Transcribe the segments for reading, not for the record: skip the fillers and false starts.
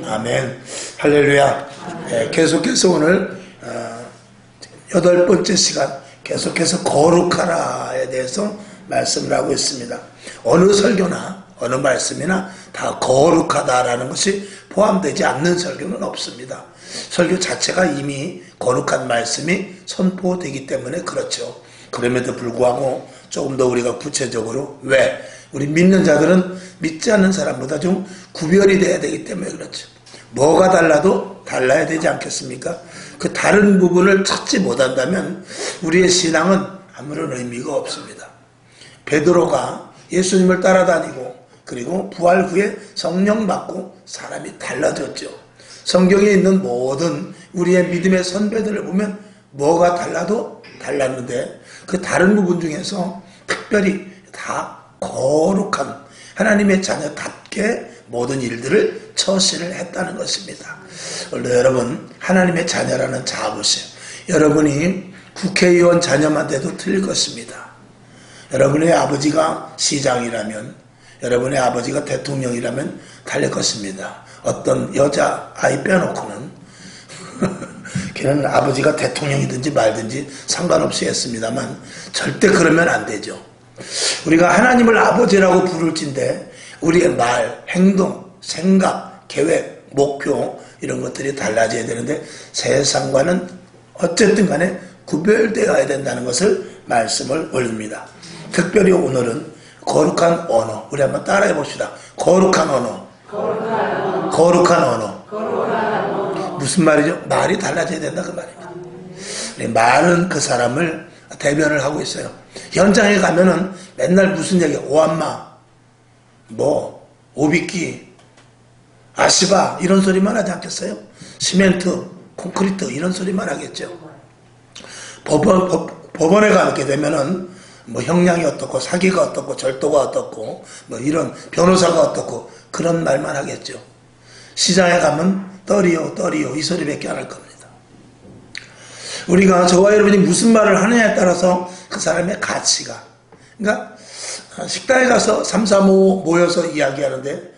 아멘. 할렐루야. 계속해서 오늘 8번째 시간 계속해서 거룩하라에 대해서 말씀을 하고 있습니다. 어느 설교나 어느 말씀이나 다 거룩하다라는 것이 포함되지 않는 설교는 없습니다. 설교 자체가 이미 거룩한 말씀이 선포되기 때문에 그렇죠. 그럼에도 불구하고 조금 더 우리가 구체적으로 왜? 우리 믿는 자들은 믿지 않는 사람보다 좀 구별이 돼야 되기 때문에 그렇죠. 뭐가 달라도 달라야 되지 않겠습니까? 그 다른 부분을 찾지 못한다면 우리의 신앙은 아무런 의미가 없습니다. 베드로가 예수님을 따라다니고 그리고 부활 후에 성령 받고 사람이 달라졌죠. 성경에 있는 모든 우리의 믿음의 선배들을 보면 뭐가 달라도 달랐는데 그 다른 부분 중에서 특별히 다 거룩한 하나님의 자녀답게 모든 일들을 처신을 했다는 것입니다. 오늘 여러분 하나님의 자녀라는 자부심, 여러분이 국회의원 자녀만 돼도 틀릴 것입니다. 여러분의 아버지가 시장이라면, 여러분의 아버지가 대통령이라면 달릴 것입니다. 어떤 여자아이 빼놓고는 걔는 아버지가 대통령이든지 말든지 상관없이 했습니다만 절대 그러면 안 되죠. 우리가 하나님을 아버지라고 부를진데 우리의 말, 행동, 생각, 계획, 목표 이런 것들이 달라져야 되는데 세상과는 어쨌든 간에 구별되어야 된다는 것을 말씀을 올립니다. 특별히 오늘은 거룩한 언어, 우리 한번 따라해 봅시다. 거룩한 언어. 거룩한 언어. 무슨 말이죠? 말이 달라져야 된다 그 말입니다. 말은 그 사람을 대변을 하고 있어요. 현장에 가면은 맨날 무슨 얘기, 오한마, 뭐 오비끼, 아시바 이런 소리만 하지 않겠어요? 시멘트, 콘크리트 이런 소리만 하겠죠. 법원에 가게 되면은 뭐 형량이 어떻고 사기가 어떻고 절도가 어떻고 뭐 이런 변호사가 어떻고 그런 말만 하겠죠. 시장에 가면 떨이요 이 소리밖에 안 할 겁니다. 우리가 저와 여러분이 무슨 말을 하느냐에 따라서 그 사람의 가치가, 그러니까 식당에 가서 3, 4, 5 모여서 이야기하는데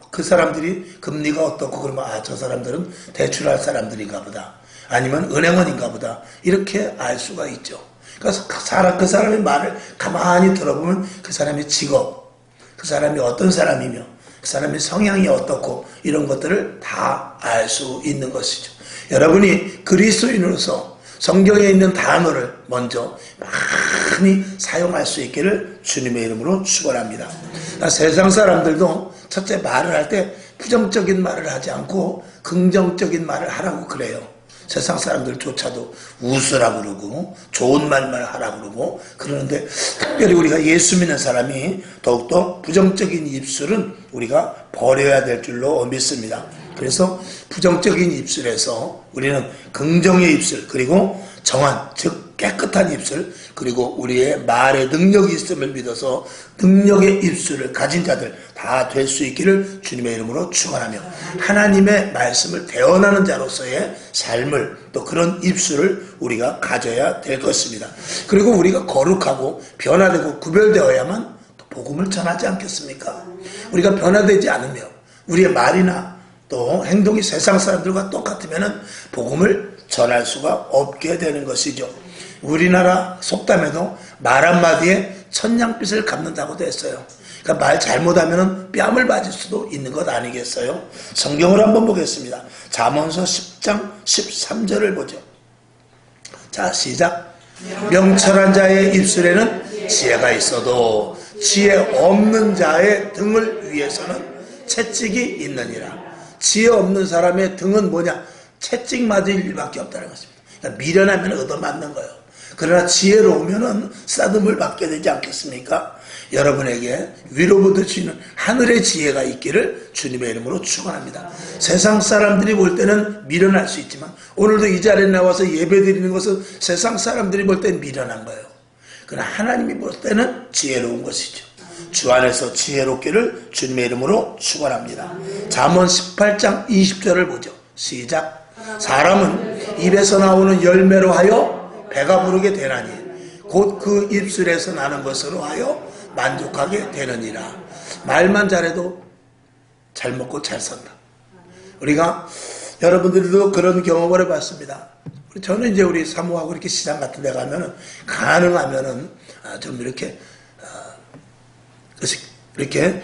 그 사람들이 금리가 어떻고 그러면 저 사람들은 대출할 사람들인가 보다, 아니면 은행원인가 보다 이렇게 알 수가 있죠. 그래서 그 사람의 말을 가만히 들어보면 그 사람의 직업, 그 사람이 어떤 사람이며 그 사람의 성향이 어떻고 이런 것들을 다 알 수 있는 것이죠. 여러분이 그리스도인으로서 성경에 있는 단어를 먼저 많이 사용할 수 있기를 주님의 이름으로 축원합니다. 세상 사람들도 첫째 말을 할 때 부정적인 말을 하지 않고 긍정적인 말을 하라고 그래요. 세상 사람들조차도 웃으라고 그러고 좋은 말만 하라고 그러고 그러는데 특별히 우리가 예수 믿는 사람이 더욱더 부정적인 입술은 우리가 버려야 될 줄로 믿습니다. 그래서 부정적인 입술에서 우리는 긍정의 입술, 그리고 정한, 즉 깨끗한 입술, 그리고 우리의 말의 능력이 있음을 믿어서 능력의 입술을 가진 자들 다 될 수 있기를 주님의 이름으로 축원하며 하나님의 말씀을 대언하는 자로서의 삶을, 또 그런 입술을 우리가 가져야 될 것입니다. 그리고 우리가 거룩하고 변화되고 구별되어야만 또 복음을 전하지 않겠습니까? 우리가 변화되지 않으며 우리의 말이나 또 행동이 세상 사람들과 똑같으면 복음을 전할 수가 없게 되는 것이죠. 우리나라 속담에도 말 한마디에 천냥빚을 갚는다고도 했어요. 그러니까 말 잘못하면 뺨을 맞을 수도 있는 것 아니겠어요? 성경을 한번 보겠습니다. 잠언서 10장 13절을 보죠. 자, 시작. 명철한 자의 입술에는 지혜가 있어도 지혜 없는 자의 등을 위해서는 채찍이 있느니라. 지혜 없는 사람의 등은 뭐냐? 채찍 맞을 일밖에 없다는 것입니다. 그러니까 미련하면 얻어맞는 거예요. 그러나 지혜로우면은 쓰다듬을 받게 되지 않겠습니까? 여러분에게 위로부터 주시는 하늘의 지혜가 있기를 주님의 이름으로 축원합니다. 세상 사람들이 볼 때는 미련할 수 있지만 오늘도 이 자리에 나와서 예배드리는 것은 세상 사람들이 볼 때는 미련한 거예요. 그러나 하나님이 볼 때는 지혜로운 것이죠. 주 안에서 지혜롭기를 주님의 이름으로 축원합니다. 잠언 18장 20절을 보죠. 시작. 사람은 입에서 나오는 열매로 하여 배가 부르게 되나니 곧 그 입술에서 나는 것으로 하여 만족하게 되느니라. 말만 잘해도 잘 먹고 잘 산다. 우리가 여러분들도 그런 경험을 해봤습니다. 저는 이제 우리 사모하고 이렇게 시장 같은 데 가면은 가능하면은 좀 이렇게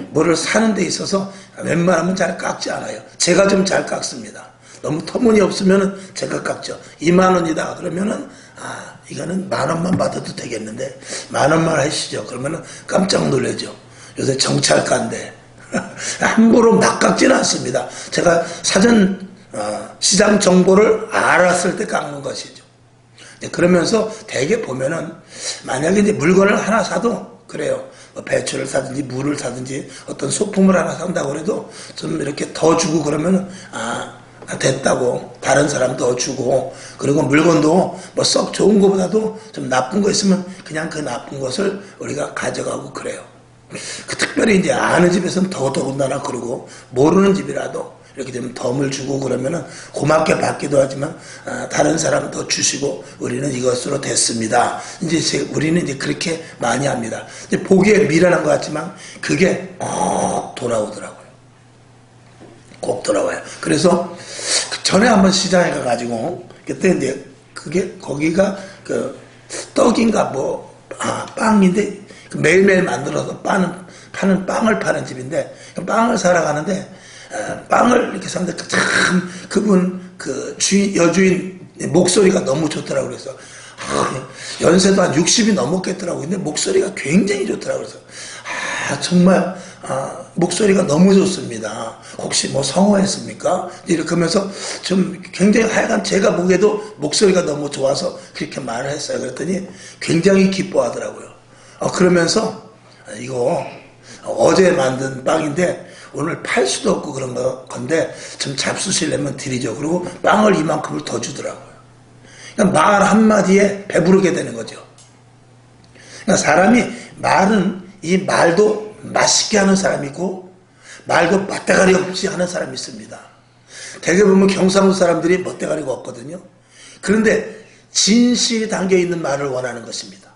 뭐를 사는 데 있어서 웬만하면 잘 깎지 않아요. 제가 좀 잘 깎습니다. 너무 터무니없으면은 제가 깎죠. 2만 원이다 그러면은 이거는 10,000원만 받아도 되겠는데 10,000원만 하시죠. 그러면은 깜짝 놀라죠. 요새 정찰가인데 함부로 막 깎지는 않습니다. 제가 사전 시장 정보를 알았을 때 깎는 것이죠. 그러면서 대개 보면은 만약에 이제 물건을 하나 사도 그래요. 배추를 사든지 물을 사든지 어떤 소품을 하나 산다고 해도 좀 이렇게 더 주고 그러면은 됐다고 다른 사람 더 주고, 그리고 물건도 뭐 썩 좋은 것보다도 좀 나쁜 거 있으면 그냥 그 나쁜 것을 우리가 가져가고 그래요. 특별히 이제 아는 집에서는 더더군다나 그러고, 모르는 집이라도 이렇게 되면 덤을 주고 그러면은 고맙게 받기도 하지만 다른 사람 더 주시고 우리는 이것으로 됐습니다. 이제 우리는 이제 그렇게 많이 합니다. 이제 보기에 미련한 것 같지만 그게 꼭 돌아오더라고요. 꼭 돌아와요. 그래서 전에 한번 시장에 가가지고 그때 이제 거기가 그 떡인가 빵인데 매일매일 만들어서 파는 빵을 파는 집인데 빵을 사러 가는데 빵을 이렇게 사는데 참 그분 여주인 목소리가 너무 좋더라고요. 그래서 연세도 한 60이 넘었겠더라고요. 근데 목소리가 굉장히 좋더라고요. 그래서 정말 목소리가 너무 좋습니다. 혹시 뭐 성화했습니까? 이렇게 하면서 좀 굉장히 하여간 제가 보기에도 목소리가 너무 좋아서 그렇게 말을 했어요. 그랬더니 굉장히 기뻐하더라고요. 그러면서 이거 어제 만든 빵인데 오늘 팔 수도 없고 그런 건데 좀 잡수시려면 드리죠. 그리고 빵을 이만큼을 더 주더라고요. 그러니까 말 한마디에 배부르게 되는 거죠. 그러니까 사람이 이 말도 맛있게 하는 사람이 있고 말도 멋대가리 없이 하는 사람이 있습니다. 대개 보면 경상도 사람들이 멋대가리가 없거든요. 그런데 진실이 담겨있는 말을 원하는 것입니다.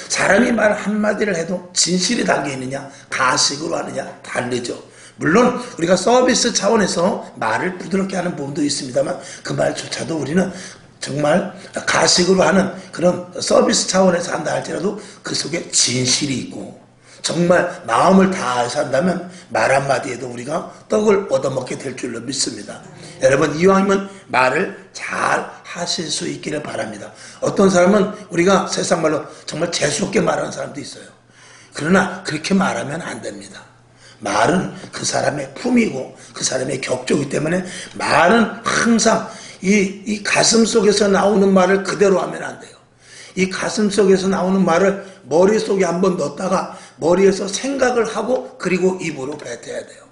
사람이 말 한마디를 해도 진실이 담겨있느냐 가식으로 하느냐 다르죠. 물론 우리가 서비스 차원에서 말을 부드럽게 하는 부분도 있습니다만 그 말조차도 우리는 정말 가식으로 하는 그런 서비스 차원에서 한다 할지라도 그 속에 진실이 있고 정말 마음을 다해서 한다면 말 한마디에도 우리가 떡을 얻어먹게 될 줄로 믿습니다. 여러분 이왕이면 말을 잘 하실 수 있기를 바랍니다. 어떤 사람은 우리가 세상 말로 정말 재수없게 말하는 사람도 있어요. 그러나 그렇게 말하면 안 됩니다. 말은 그 사람의 품이고 그 사람의 격조이기 때문에 말은 항상 이 가슴 속에서 나오는 말을 그대로 하면 안 돼요. 이 가슴 속에서 나오는 말을 머릿속에 한번 넣었다가 머리에서 생각을 하고 그리고 입으로 뱉어야 돼요.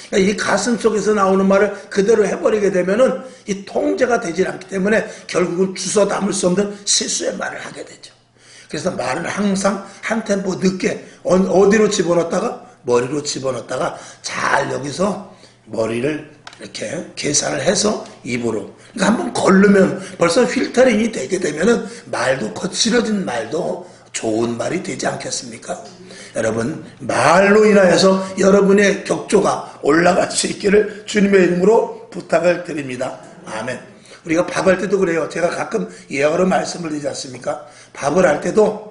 그러니까 이 가슴 속에서 나오는 말을 그대로 해버리게 되면은 이 통제가 되지 않기 때문에 결국은 주워 담을 수 없는 실수의 말을 하게 되죠. 그래서 말은 항상 한 템포 늦게 어디로 집어넣었다가 머리로 집어넣었다가 잘 여기서 머리를 이렇게 계산을 해서 입으로. 그러니까 한번 걸르면 벌써 필터링이 되게 되면은 말도 거칠어진 말도 좋은 말이 되지 않겠습니까? 여러분 말로 인하여서 여러분의 격조가 올라갈 수 있기를 주님의 이름으로 부탁을 드립니다. 아멘. 우리가 밥할 때도 그래요. 제가 가끔 여러 말씀을 드리지 않습니까? 밥을 할 때도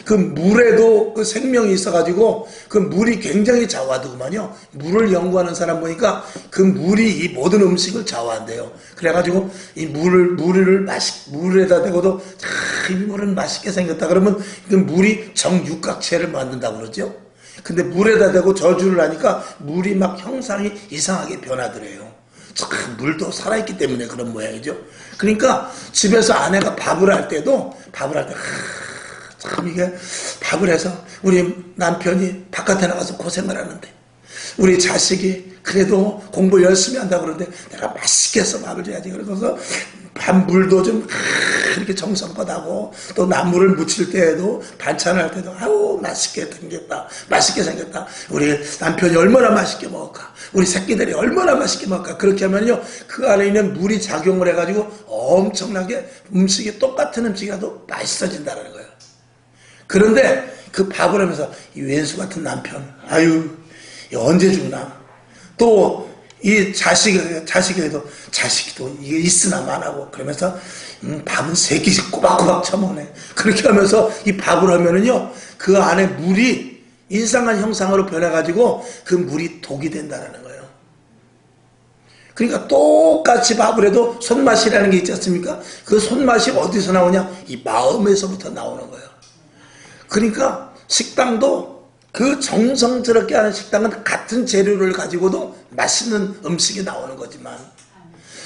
그 물에도 그 생명이 있어가지고 그 물이 굉장히 좌우하더구만요. 물을 연구하는 사람 보니까 그 물이 이 모든 음식을 좌우한대요. 그래가지고 이 물에다 대고도 이 물은 맛있게 생겼다 그러면 그 물이 정육각체를 만든다고 그러죠. 근데 물에다 대고 저주를 하니까 물이 막 형상이 이상하게 변하더래요. 참 물도 살아있기 때문에 그런 모양이죠. 그러니까 집에서 아내가 밥을 할 때 참 이게 밥을 해서 우리 남편이 바깥에 나가서 고생을 하는데 우리 자식이 그래도 공부 열심히 한다고 그러는데 내가 맛있게 해서 밥을 줘야지. 그래서 밥물도 좀 이렇게 정성껏 하고 또 나물을 무칠 때에도 반찬을 할 때도 아우 맛있게 생겼다. 우리 남편이 얼마나 맛있게 먹을까. 우리 새끼들이 얼마나 맛있게 먹을까. 그렇게 하면요 그 안에 있는 물이 작용을 해가지고 엄청나게 똑같은 음식이라도 맛있어진다는 거예요. 그런데 그 밥을 하면서 이 왼수 같은 남편, 아유 언제 죽나. 또 이 자식에도 자식도 이게 있으나 마나고 그러면서 밥은 3끼씩 꼬박꼬박 처먹네. 그렇게 하면서 이 밥을 하면은요, 그 안에 물이 인상한 형상으로 변해가지고 그 물이 독이 된다는 거예요. 그러니까 똑같이 밥을 해도 손맛이라는 게 있지 않습니까? 그 손맛이 어디서 나오냐? 이 마음에서부터 나오는 거예요. 그러니까 식당도 그 정성스럽게 하는 식당은 같은 재료를 가지고도 맛있는 음식이 나오는 거지만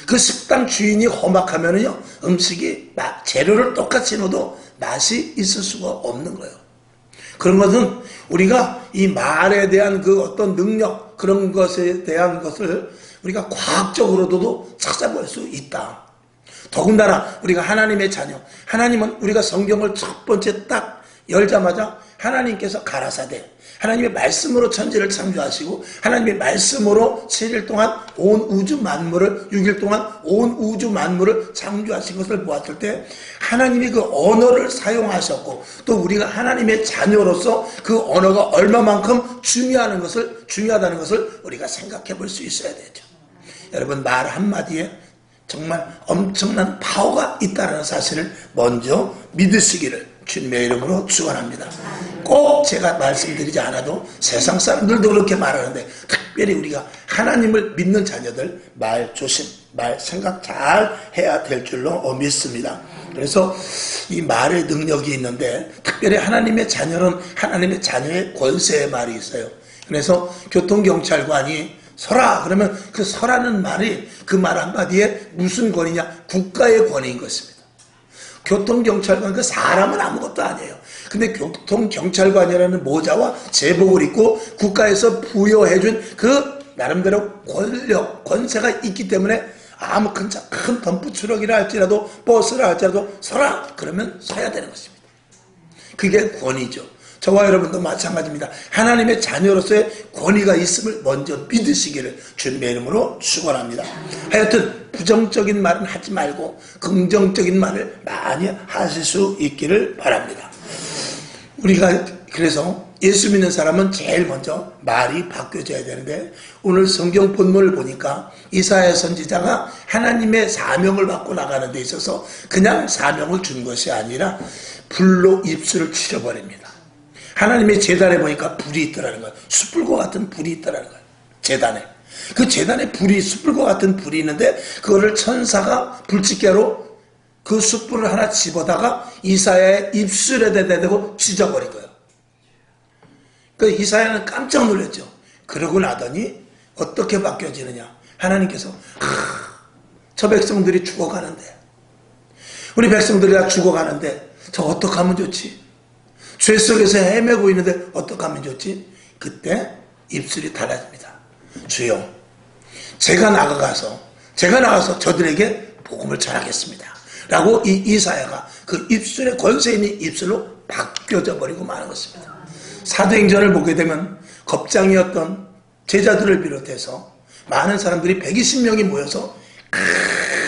그 식당 주인이 험악하면은요, 음식이 재료를 똑같이 넣어도 맛이 있을 수가 없는 거예요. 그런 것은 우리가 이 말에 대한 그 어떤 능력, 그런 것에 대한 것을 우리가 과학적으로도 찾아볼 수 있다. 더군다나 우리가 하나님의 자녀, 하나님은 우리가 성경을 첫 번째 딱 열자마자 하나님께서 가라사대, 하나님의 말씀으로 천지를 창조하시고 하나님의 말씀으로 7일 동안 온 우주 만물을, 6일 동안 온 우주 만물을 창조하신 것을 보았을 때 하나님이 그 언어를 사용하셨고 또 우리가 하나님의 자녀로서 그 언어가 얼마만큼 중요하다는 것을 우리가 생각해 볼 수 있어야 되죠. 여러분, 말 한마디에 정말 엄청난 파워가 있다는 사실을 먼저 믿으시기를 주님의 이름으로 축원합니다. 꼭 제가 말씀드리지 않아도 세상 사람들도 그렇게 말하는데 특별히 우리가 하나님을 믿는 자녀들 말 조심, 말 생각 잘 해야 될 줄로 믿습니다. 그래서 이 말의 능력이 있는데 특별히 하나님의 자녀는 하나님의 자녀의 권세의 말이 있어요. 그래서 교통경찰관이 서라 그러면 그 서라는 말이 그 말 한마디에 무슨 권위냐? 국가의 권위인 것입니다. 교통경찰관, 그 사람은 아무것도 아니에요. 근데 교통경찰관이라는 모자와 제복을 입고 국가에서 부여해준 그 나름대로 권력, 권세가 있기 때문에 아무 큰 덤프 트럭이라 할지라도 버스라 할지라도 서라 그러면 서야 되는 것입니다. 그게 권위죠. 저와 여러분도 마찬가지입니다. 하나님의 자녀로서의 권위가 있음을 먼저 믿으시기를 주님의 이름으로 축원합니다. 하여튼 부정적인 말은 하지 말고 긍정적인 말을 많이 하실 수 있기를 바랍니다. 우리가 그래서 예수 믿는 사람은 제일 먼저 말이 바뀌어져야 되는데 오늘 성경 본문을 보니까 이사야 선지자가 하나님의 사명을 받고 나가는 데 있어서 그냥 사명을 준 것이 아니라 불로 입술을 치러버립니다. 하나님의 제단에 보니까 불이 있더라는 거예요. 숯불과 같은 불이 있더라는 거예요. 제단에. 그 제단에 숯불과 같은 불이 있는데 그거를 천사가 불집게로 그 숯불을 하나 집어다가 이사야의 입술에 대고 찢어버린 거예요. 그 이사야는 깜짝 놀랐죠. 그러고 나더니 어떻게 바뀌어지느냐. 하나님께서 저 백성들이 죽어가는데 우리 백성들이 다 죽어가는데 저 어떻게 하면 좋지? 죄 속에서 헤매고 있는데 어떻게 하면 좋지? 그때 입술이 달라집니다. 주여, 제가 나가서 저들에게 복음을 전하겠습니다. 라고 이 이사야가 그 입술에 권세 있는 입술로 바뀌어져 버리고 마는 것입니다. 사도행전을 보게 되면 겁장이었던 제자들을 비롯해서 많은 사람들이 120명이 모여서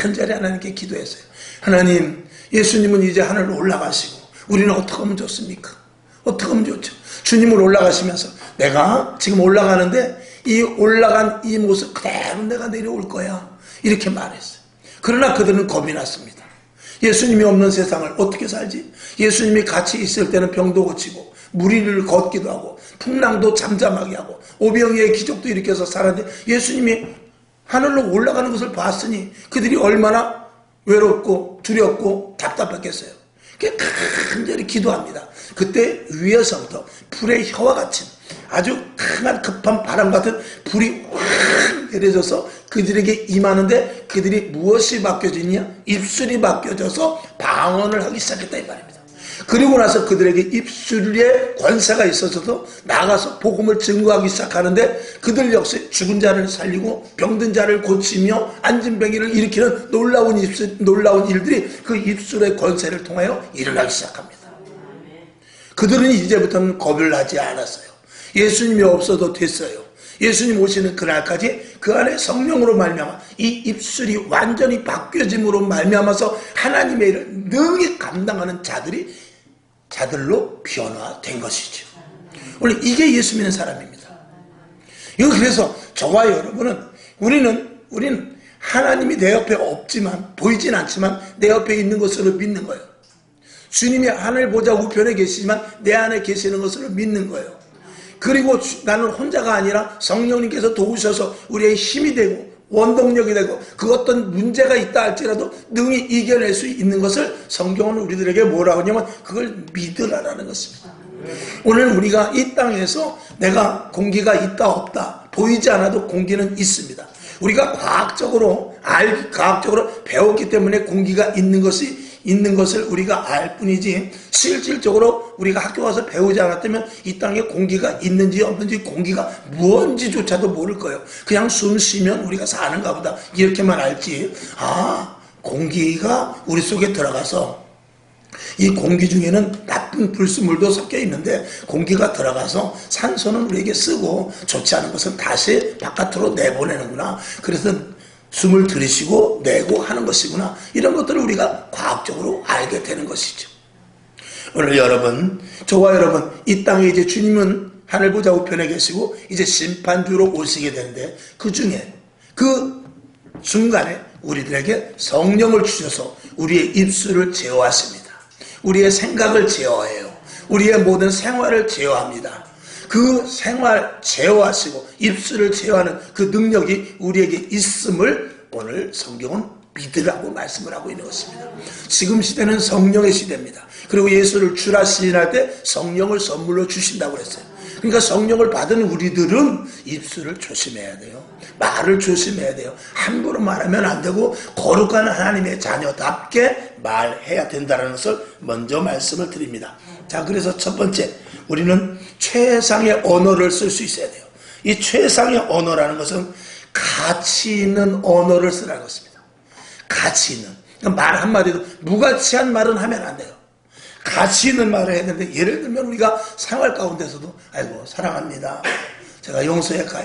간절히 하나님께 기도했어요. 하나님, 예수님은 이제 하늘로 올라가시고 우리는 어떻게 하면 좋습니까? 어떻게 하면 좋죠? 주님을 올라가시면서 내가 지금 올라가는데 이 올라간 이 모습 그대로 내가 내려올 거야. 이렇게 말했어요. 그러나 그들은 겁이 났습니다. 예수님이 없는 세상을 어떻게 살지? 예수님이 같이 있을 때는 병도 고치고 무리를 걷기도 하고 풍랑도 잠잠하게 하고 오병이의 기적도 일으켜서 살았는데 예수님이 하늘로 올라가는 것을 봤으니 그들이 얼마나 외롭고 두렵고 답답했겠어요. 간절히 기도합니다. 그때 위에서부터 불의 혀와 같은 아주 강한 급한 바람 같은 불이 확 내려져서 그들에게 임하는데 그들이 무엇이 바뀌어지냐? 입술이 바뀌어져서 방언을 하기 시작했다 이 말입니다. 그리고 나서 그들에게 입술에 권세가 있어서도 나가서 복음을 증거하기 시작하는데 그들 역시 죽은 자를 살리고 병든 자를 고치며 안진병이를 일으키는 놀라운 일들이 그 입술의 권세를 통하여 일어나기 시작합니다. 그들은 이제부터는 겁을 나지 않았어요. 예수님이 없어도 됐어요. 예수님 오시는 그날까지 그 안에 성령으로 말미암아 이 입술이 완전히 바뀌어짐으로 말미암아서 하나님의 일을 능히 감당하는 자들로 변화된 것이죠. 원래 이게 예수 믿는 사람입니다. 그래서 저와 여러분은 우리는 하나님이 내 옆에 없지만, 보이진 않지만 내 옆에 있는 것으로 믿는 거예요. 주님이 하늘 보좌 우편에 계시지만 내 안에 계시는 것으로 믿는 거예요. 그리고 나는 혼자가 아니라 성령님께서 도우셔서 우리의 힘이 되고 원동력이 되고 그 어떤 문제가 있다 할지라도 능히 이겨낼 수 있는 것을 성경은 우리들에게 뭐라고 하냐면 그걸 믿으라라는 것입니다. 오늘 우리가 이 땅에서 내가 공기가 있다 없다 보이지 않아도 공기는 있습니다. 우리가 과학적으로 배웠기 때문에 공기가 있는 것을 우리가 알 뿐이지, 실질적으로 우리가 학교 가서 배우지 않았다면 이 땅에 공기가 있는지 없는지, 공기가 무엇인지조차도 모를 거예요. 그냥 숨 쉬면 우리가 사는가 보다 이렇게만 알지, 공기가 우리 속에 들어가서 이 공기 중에는 나쁜 불순물도 섞여 있는데 공기가 들어가서 산소는 우리에게 쓰고 좋지 않은 것은 다시 바깥으로 내보내는구나. 그래서 숨을 들이쉬고 내고 하는 것이구나. 이런 것들을 우리가 과학적으로 알게 되는 것이죠. 오늘 여러분, 저와 여러분, 이 땅에 이제 주님은 하늘 보좌 우편에 계시고 이제 심판주로 오시게 되는데, 그 중에 그 순간에 우리들에게 성령을 주셔서 우리의 입술을 제어하십니다. 우리의 생각을 제어해요. 우리의 모든 생활을 제어합니다. 그 생활 제어하시고 입술을 제어하는 그 능력이 우리에게 있음을 오늘 성경은 믿으라고 말씀을 하고 있는 것입니다. 지금 시대는 성령의 시대입니다. 그리고 예수를 주라 시인할 때 성령을 선물로 주신다고 했어요. 그러니까 성령을 받은 우리들은 입술을 조심해야 돼요. 말을 조심해야 돼요. 함부로 말하면 안 되고 거룩한 하나님의 자녀답게 말해야 된다는 것을 먼저 말씀을 드립니다. 자, 그래서 첫 번째, 우리는 최상의 언어를 쓸 수 있어야 돼요. 이 최상의 언어라는 것은 가치 있는 언어를 쓰라는 것입니다. 가치 있는. 그러니까 말 한마디도 무가치한 말은 하면 안 돼요. 가치 있는 말을 해야 되는데, 예를 들면 우리가 생활 가운데서도 아이고 사랑합니다, 제가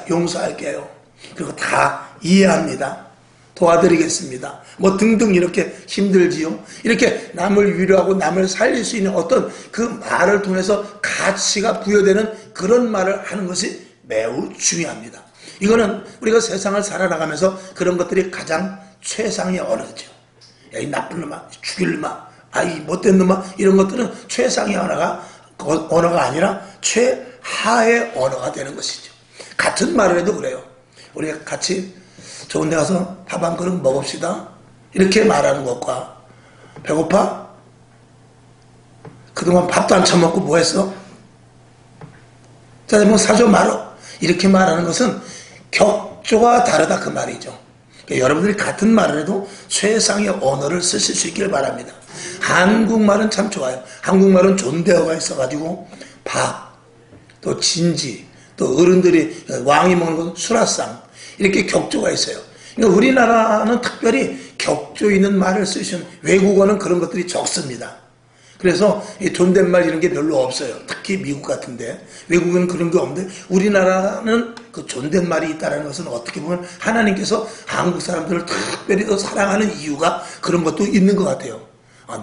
용서할게요, 그리고 다 이해합니다, 도와드리겠습니다, 뭐 등등 이렇게 힘들지요. 이렇게 남을 위로하고 남을 살릴 수 있는 어떤 그 말을 통해서 가치가 부여되는 그런 말을 하는 것이 매우 중요합니다. 이거는 우리가 세상을 살아나가면서 그런 것들이 가장 최상의 언어죠. 야, 이 나쁜 놈아, 죽일 놈아, 이 못된 놈아, 이런 것들은 최상의 언어가 아니라 최하의 언어가 되는 것이죠. 같은 말을 해도 그래요. 우리가 같이 좋은 데 가서 밥 한 그릇 먹읍시다 이렇게 말하는 것과, 배고파? 그동안 밥도 안 처먹고 뭐 했어? 자, 뭐 사줘 말어, 이렇게 말하는 것은 격조가 다르다 그 말이죠. 그러니까 여러분들이 같은 말을 해도 최상의 언어를 쓰실 수 있기를 바랍니다. 한국말은 참 좋아요. 한국말은 존대어가 있어가지고 밥, 또 진지, 또 어른들이 왕이 먹는 것은 수라상, 이렇게 격조가 있어요. 그러니까 우리나라는 특별히 격조 있는 말을 쓰시는, 외국어는 그런 것들이 적습니다. 그래서 이 존댓말 이런 게 별로 없어요. 특히 미국 같은데 외국은 그런 게 없는데, 우리나라는 그 존댓말이 있다는 것은 어떻게 보면 하나님께서 한국 사람들을 특별히 더 사랑하는 이유가 그런 것도 있는 것 같아요.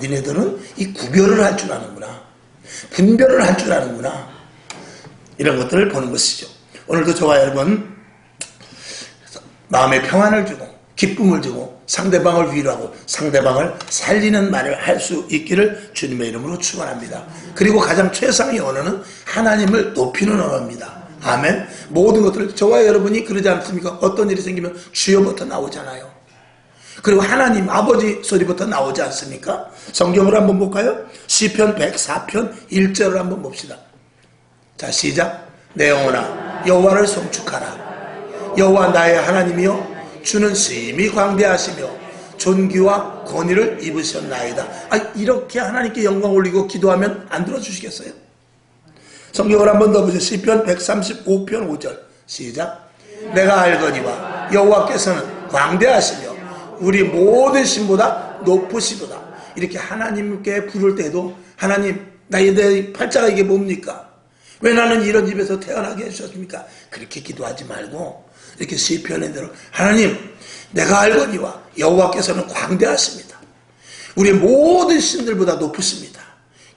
니네들은 이 구별을 할 줄 아는구나, 분별을 할 줄 아는구나, 이런 것들을 보는 것이죠. 오늘도 저와 여러분 마음의 평안을 주고 기쁨을 주고 상대방을 위로하고 상대방을 살리는 말을 할 수 있기를 주님의 이름으로 축원합니다. 그리고 가장 최상의 언어는 하나님을 높이는 언어입니다. 아멘. 모든 것들을, 저와 여러분이 그러지 않습니까? 어떤 일이 생기면 주여부터 나오잖아요. 그리고 하나님 아버지 소리부터 나오지 않습니까? 성경을 한번 볼까요? 시편 104편 1절을 한번 봅시다. 자, 시작. 내 영혼아 여호와를 송축하라. 여호와 나의 하나님이여, 주는 심히 광대하시며 존귀와 권위를 입으셨나이다. 이렇게 하나님께 영광 올리고 기도하면 안 들어주시겠어요? 성경을 한번 더 보세요. 시편 135편 5절 시작. 내가 알거니와 여호와께서는 광대하시며 우리 모든 신보다 높으시도다. 이렇게 하나님께 부를 때도, 하나님 내 팔자가 이게 뭡니까? 왜 나는 이런 집에서 태어나게 해주셨습니까? 그렇게 기도하지 말고 이렇게 시편에 대로, 하나님 내가 알거니와 여호와께서는 광대하십니다. 우리의 모든 신들보다 높으십니다.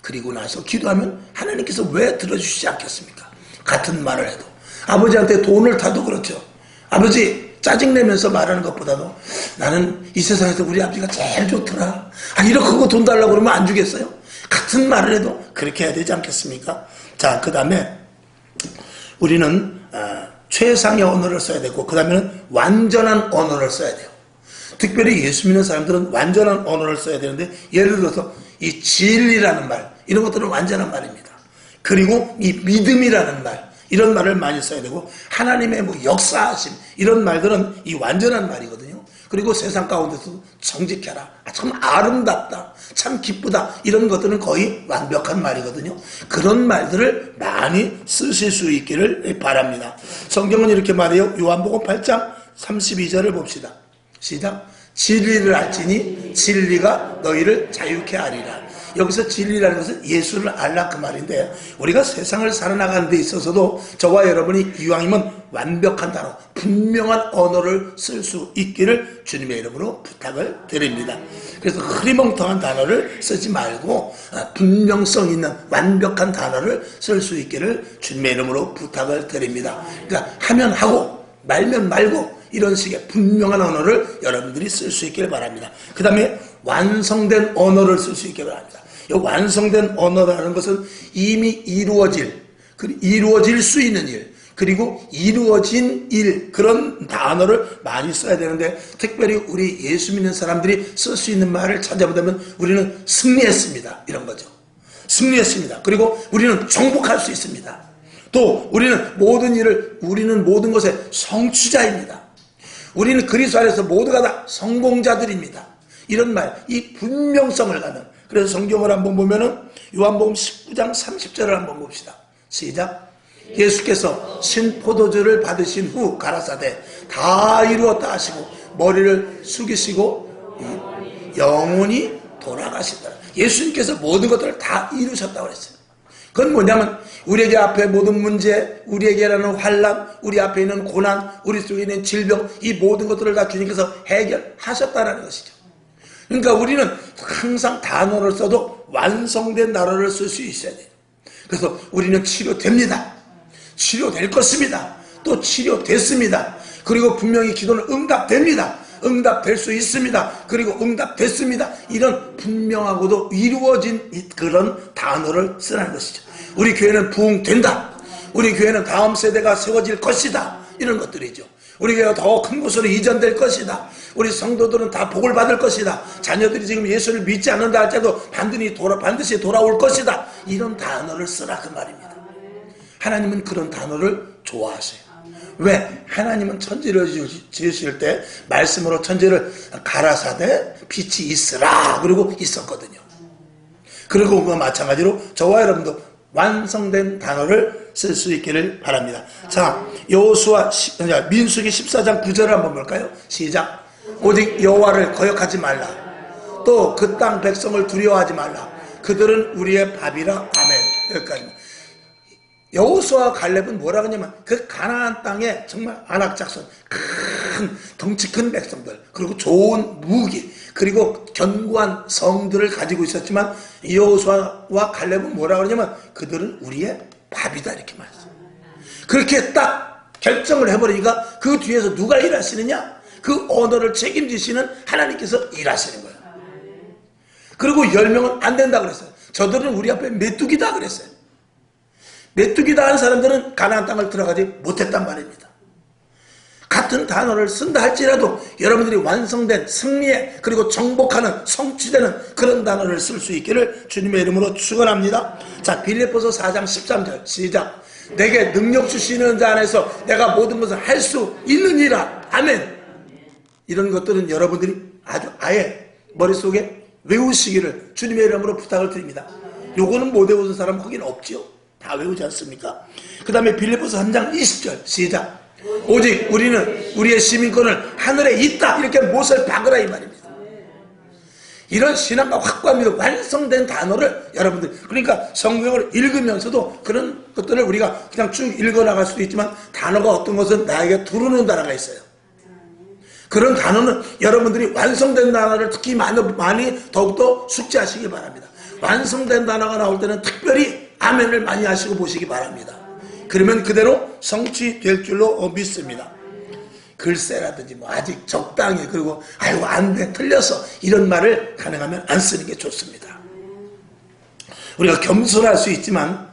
그리고 나서 기도하면 하나님께서 왜 들어주시지 않겠습니까? 같은 말을 해도. 아버지한테 돈을 타도 그렇죠. 아버지 짜증내면서 말하는 것보다도 나는 이 세상에서 우리 아버지가 제일 좋더라. 이렇게 하고 돈 달라고 그러면 안 주겠어요? 같은 말을 해도 그렇게 해야 되지 않겠습니까? 자, 그 다음에 우리는 최상의 언어를 써야 되고, 그 다음에는 완전한 언어를 써야 돼요. 특별히 예수 믿는 사람들은 완전한 언어를 써야 되는데, 예를 들어서 이 진리라는 말, 이런 것들은 완전한 말입니다. 그리고 이 믿음이라는 말, 이런 말을 많이 써야 되고, 하나님의 뭐 역사하심, 이런 말들은 이 완전한 말이거든요. 그리고 세상 가운데서 정직해라, 참 아름답다, 참 기쁘다, 이런 것들은 거의 완벽한 말이거든요. 그런 말들을 많이 쓰실 수 있기를 바랍니다. 성경은 이렇게 말해요. 요한복음 8장 32절을 봅시다. 시작. 진리를 알지니 진리가 너희를 자유케 하리라. 여기서 진리라는 것은 예수를 알라, 그 말인데, 우리가 세상을 살아나가는 데 있어서도 저와 여러분이 이왕이면 완벽한 단어, 분명한 언어를 쓸 수 있기를 주님의 이름으로 부탁을 드립니다. 그래서 흐리멍텅한 단어를 쓰지 말고 분명성 있는 완벽한 단어를 쓸 수 있기를 주님의 이름으로 부탁을 드립니다. 그러니까 하면 하고 말면 말고 이런 식의 분명한 언어를 여러분들이 쓸 수 있기를 바랍니다. 그 다음에 완성된 언어를 쓸 수 있기를 바랍니다. 이 완성된 언어라는 것은 이미 이루어질 수 있는 일, 그리고 이루어진 일, 그런 단어를 많이 써야 되는데, 특별히 우리 예수 믿는 사람들이 쓸 수 있는 말을 찾아보자면 우리는 승리했습니다, 이런 거죠. 승리했습니다. 그리고 우리는 정복할 수 있습니다. 또 우리는 모든 것의 성취자입니다. 우리는 그리스도 안에서 모두가 다 성공자들입니다. 이런 말, 이 분명성을 갖는. 그래서 성경을 한번 보면은 요한복음 19장 30절을 한번 봅시다. 시작. 예수께서 신포도주를 받으신 후 가라사대 다 이루었다 하시고 머리를 숙이시고 영원히 돌아가신다. 예수님께서 모든 것들을 다 이루셨다고 그랬어요. 그건 뭐냐면 우리에게 앞에 모든 문제, 우리에게 일어나는 환난, 우리 앞에 있는 고난, 우리 속에 있는 질병, 이 모든 것들을 다 주님께서 해결하셨다는 것이죠. 그러니까 우리는 항상 단어를 써도 완성된 단어를 쓸 수 있어야 돼요. 그래서 우리는 치료됩니다. 치료될 것입니다. 또 치료됐습니다. 그리고 분명히 기도는 응답됩니다. 응답될 수 있습니다. 그리고 응답됐습니다. 이런 분명하고도 이루어진 그런 단어를 쓰라는 것이죠. 우리 교회는 부흥된다. 우리 교회는 다음 세대가 세워질 것이다. 이런 것들이죠. 우리 교회가 더 큰 곳으로 이전될 것이다. 우리 성도들은 다 복을 받을 것이다. 자녀들이 지금 예수를 믿지 않는다 할지라도 반드시 돌아올 것이다. 이런 단어를 쓰라, 그 말입니다. 하나님은 그런 단어를 좋아하세요. 왜? 하나님은 천지를 지으실 때 말씀으로 천지를 가라사대 빛이 있으라 그리고 있었거든요. 그리고 그와 마찬가지로 저와 여러분도 완성된 단어를 쓸 수 있기를 바랍니다. 자, 민수기 14장 9절을 한번 볼까요? 시작. 오직 여호와를 거역하지 말라. 또 그 땅 백성을 두려워하지 말라. 그들은 우리의 밥이라. 아멘. 여기까지입니다. 여호수아와 갈렙은 뭐라 그러냐면 그 가나안 땅에 정말 안악작선, 큰 덩치 큰 백성들, 그리고 좋은 무기, 그리고 견고한 성들을 가지고 있었지만 여호수아와 갈렙은 뭐라 그러냐면 그들은 우리의 밥이다, 이렇게 말했어요. 그렇게 딱 결정을 해버리니까 그 뒤에서 누가 일하시느냐? 그 언어를 책임지시는 하나님께서 일하시는 거예요. 그리고 10명은 안 된다 그랬어요. 저들은 우리 앞에 메뚜기다 그랬어요. 메뚜기다 하는 사람들은 가나안 땅을 들어가지 못했단 말입니다. 같은 단어를 쓴다 할지라도 여러분들이 완성된 승리에, 그리고 정복하는, 성취되는 그런 단어를 쓸 수 있기를 주님의 이름으로 축원합니다. 자, 빌립보서 4장 13절 시작. 내게 능력 주시는 자 안에서 내가 모든 것을 할 수 있느니라. 아멘. 이런 것들은 여러분들이 아예 머릿속에 외우시기를 주님의 이름으로 부탁을 드립니다. 요거는 못 외우는 사람 거긴 없지요. 다 외우지 않습니까? 그 다음에 빌립보서 3장 20절 시작. 오직 우리는 우리의 시민권을 하늘에 있다, 이렇게 못을 박으라, 이 말입니다. 이런 신앙과 확고함이 완성된 단어를 여러분들, 그러니까 성경을 읽으면서도 그런 것들을 우리가 그냥 쭉 읽어나갈 수도 있지만 단어가 어떤 것은 나에게 들어오는 단어가 있어요. 그런 단어는 여러분들이 완성된 단어를 특히 많이 더욱더 숙지하시기 바랍니다. 완성된 단어가 나올 때는 특별히 아멘을 많이 하시고 보시기 바랍니다. 그러면 그대로 성취될 줄로 믿습니다. 글쎄라든지 뭐 아직 적당히, 그리고 아이고 안 돼, 틀렸어, 이런 말을 가능하면 안 쓰는 게 좋습니다. 우리가 겸손할 수 있지만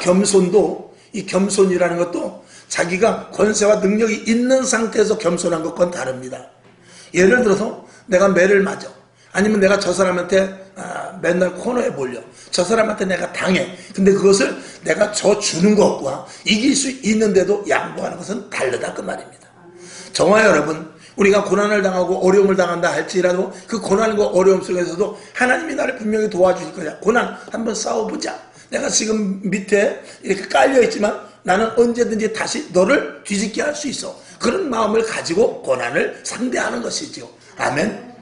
겸손도, 이 겸손이라는 것도 자기가 권세와 능력이 있는 상태에서 겸손한 것과는 다릅니다. 예를 들어서 내가 매를 맞아, 아니면 내가 저 사람한테 맨날 코너에 몰려, 저 사람한테 내가 당해. 근데 그것을 내가 주는 것과 이길 수 있는데도 양보하는 것은 다르다, 그 말입니다. 저와 여러분, 우리가 고난을 당하고 어려움을 당한다 할지라도 그 고난과 어려움 속에서도 하나님이 나를 분명히 도와주실 거야. 고난 한번 싸워보자. 내가 지금 밑에 이렇게 깔려있지만 나는 언제든지 다시 너를 뒤집게 할 수 있어. 그런 마음을 가지고 고난을 상대하는 것이죠. 아멘.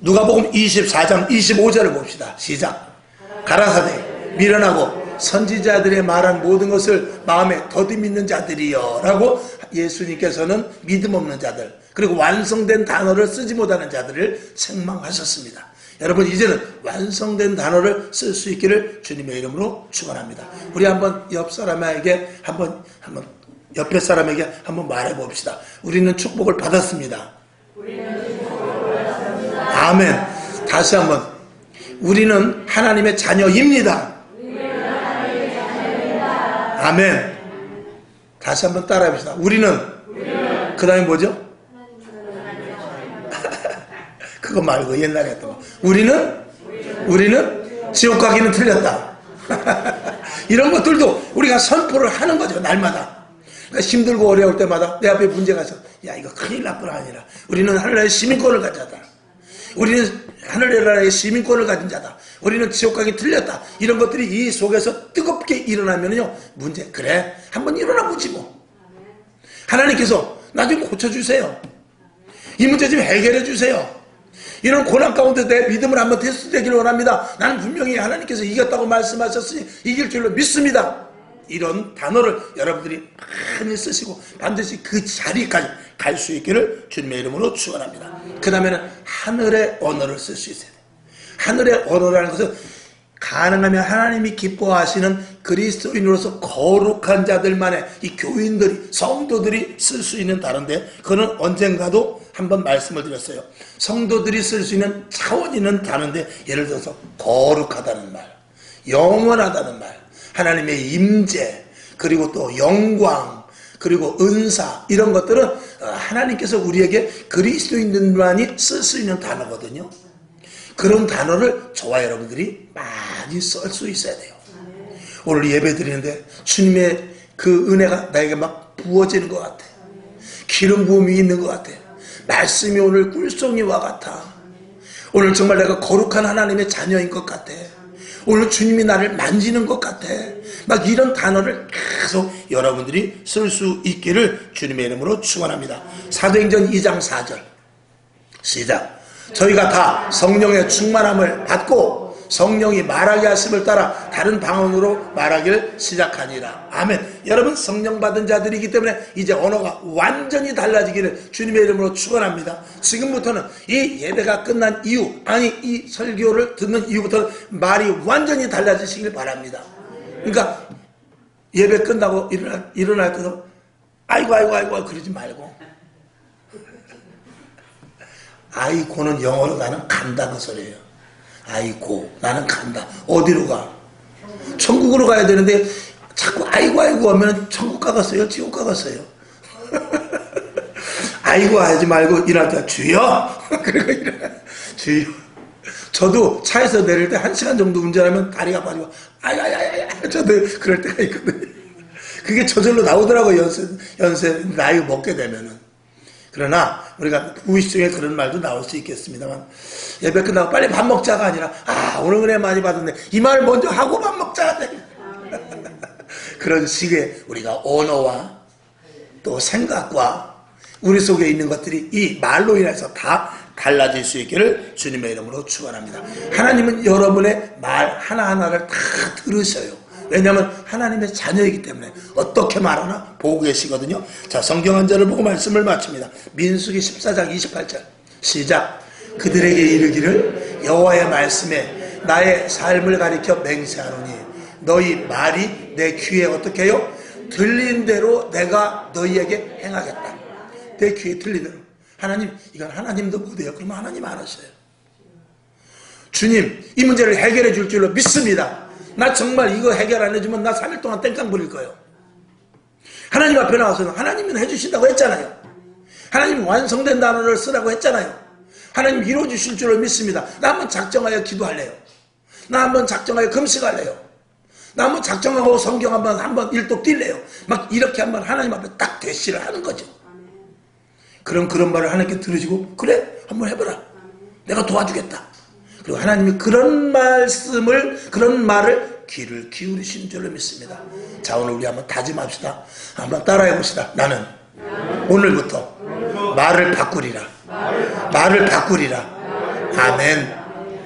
누가복음 24장 25절을 봅시다. 시작. 가라사대 미련하고 선지자들의 말한 모든 것을 마음에 더듬 있는 자들이여 라고 예수님께서는 믿음 없는 자들, 그리고 완성된 단어를 쓰지 못하는 자들을 책망하셨습니다. 여러분, 이제는 완성된 단어를 쓸 수 있기를 주님의 이름으로 축원합니다. 우리 한번 옆 사람에게 한번 옆에 사람에게 한번 말해 봅시다. 우리는 축복을 받았습니다. 아멘. 다시 한번, 우리는 하나님의 자녀입니다. 아멘. 다시 한번 따라해 봅시다. 우리는 그 다음에 뭐죠? 그거 말고 옛날에 했던 거. 우리는 지옥 가기는 틀렸다. 이런 것들도 우리가 선포를 하는 거죠, 날마다. 그러니까 힘들고 어려울 때마다 내 앞에 문제가 있어. 야, 이거 큰일 날 뻔 아니라 우리는 하늘나라의 시민권을 가진 자다. 우리는 하늘나라의 시민권을 가진 자다. 우리는 지옥 가기 틀렸다. 이런 것들이 이 속에서 뜨겁게 일어나면요, 문제, 그래, 한번 일어나 보지 뭐. 하나님께서 나 좀 고쳐주세요. 이 문제 좀 해결해 주세요. 이런 고난 가운데 내 믿음을 한번 테스트되기를 원합니다. 나는 분명히 하나님께서 이겼다고 말씀하셨으니 이길 줄로 믿습니다. 이런 단어를 여러분들이 많이 쓰시고 반드시 그 자리까지 갈 수 있기를 주님의 이름으로 축원합니다. 그 다음에는 하늘의 언어를 쓸 수 있어야 돼요. 하늘의 언어라는 것은 가능하면 하나님이 기뻐하시는 그리스도인으로서 거룩한 자들만의, 이 교인들이, 성도들이 쓸 수 있는 단어인데, 그거는 언젠가도 한번 말씀을 드렸어요. 성도들이 쓸 수 있는 차원 있는 단어인데, 예를 들어서 거룩하다는 말, 영원하다는 말, 하나님의 임재, 그리고 또 영광, 그리고 은사, 이런 것들은 하나님께서 우리에게 그리스도인들만이 쓸 수 있는 단어거든요. 그런 단어를 저와 여러분들이 많이 쓸 수 있어야 돼요. 오늘 예배 드리는데 주님의 그 은혜가 나에게 막 부어지는 것 같아. 기름 부음이 있는 것 같아. 말씀이 오늘 꿀송이와 같아. 오늘 정말 내가 거룩한 하나님의 자녀인 것 같아. 오늘 주님이 나를 만지는 것 같아. 막 이런 단어를 계속 여러분들이 쓸 수 있기를 주님의 이름으로 축원합니다. 사도행전 2장 4절 시작. 저희가 다 성령의 충만함을 받고 성령이 말하게 하심을 따라 다른 방언으로 말하기를 시작하니라. 아멘. 여러분, 성령 받은 자들이기 때문에 이제 언어가 완전히 달라지기를 주님의 이름으로 축원합니다. 지금부터는 이 예배가 끝난 이후, 아니 이 설교를 듣는 이후부터는 말이 완전히 달라지시길 바랍니다. 그러니까 예배 끝나고 일어날 때도 아이고 그러지 말고, 아이고는 영어로 나는 간다, 그 소리예요. 아이고, 나는 간다. 어디로 가? 천국으로 가야 되는데 자꾸 아이고 하면 천국 가겠어요? 지옥 가겠어요? 아이고 하지 말고 일할 때 주여! 그리고 주여. 저도 차에서 내릴 때 1시간 정도 운전하면 다리가 빠지고 저도 그럴 때가 있거든요. 그게 저절로 나오더라고요. 연세 나이 먹게 되면은. 그러나 우리가 무의식 중에 그런 말도 나올 수 있겠습니다만, 예배 끝나고 빨리 밥 먹자가 아니라 오늘 은혜 많이 받았네, 이 말 먼저 하고 밥 먹자. 그런 식의 우리가 언어와 또 생각과 우리 속에 있는 것들이 이 말로 인해서 다 달라질 수 있기를 주님의 이름으로 축원합니다. 하나님은 여러분의 말 하나하나를 다 들으셔요. 왜냐하면 하나님의 자녀이기 때문에 어떻게 말하나 보고 계시거든요. 자, 성경 한 절을 보고 말씀을 마칩니다. 민수기 14장 28절 시작. 그들에게 이르기를 여호와의 말씀에 나의 삶을 가리켜 맹세하노니 너희 말이 내 귀에 어떻게 해요? 들린 대로 내가 너희에게 행하겠다. 내 귀에 들리는 하나님, 이건 하나님도 못해요. 그러면 하나님 알았어요. 주님, 이 문제를 해결해 줄 줄로 믿습니다. 나 정말 이거 해결 안 해주면 나 3일 동안 땡깡 부릴 거예요. 하나님 앞에 나와서는 하나님은 해주신다고 했잖아요. 하나님 완성된 단어를 쓰라고 했잖아요. 하나님 이루어 주실 줄로 믿습니다. 나 한번 작정하여 기도할래요. 나 한번 작정하여 금식할래요. 나 한번 작정하고 성경 한번 일독 뛸래요. 막 이렇게 한번 하나님 앞에 딱 대시를 하는 거죠. 그럼 그런 말을 하나님께 들으시고 그래 한번 해보라. 내가 도와주겠다. 그리고 하나님이 그런 말을 귀를 기울이신 줄로 믿습니다. 자, 오늘 우리 한번 다짐합시다. 한번 따라해 봅시다. 나는 오늘부터 말을 바꾸리라. 말을 바꾸리라. 아멘.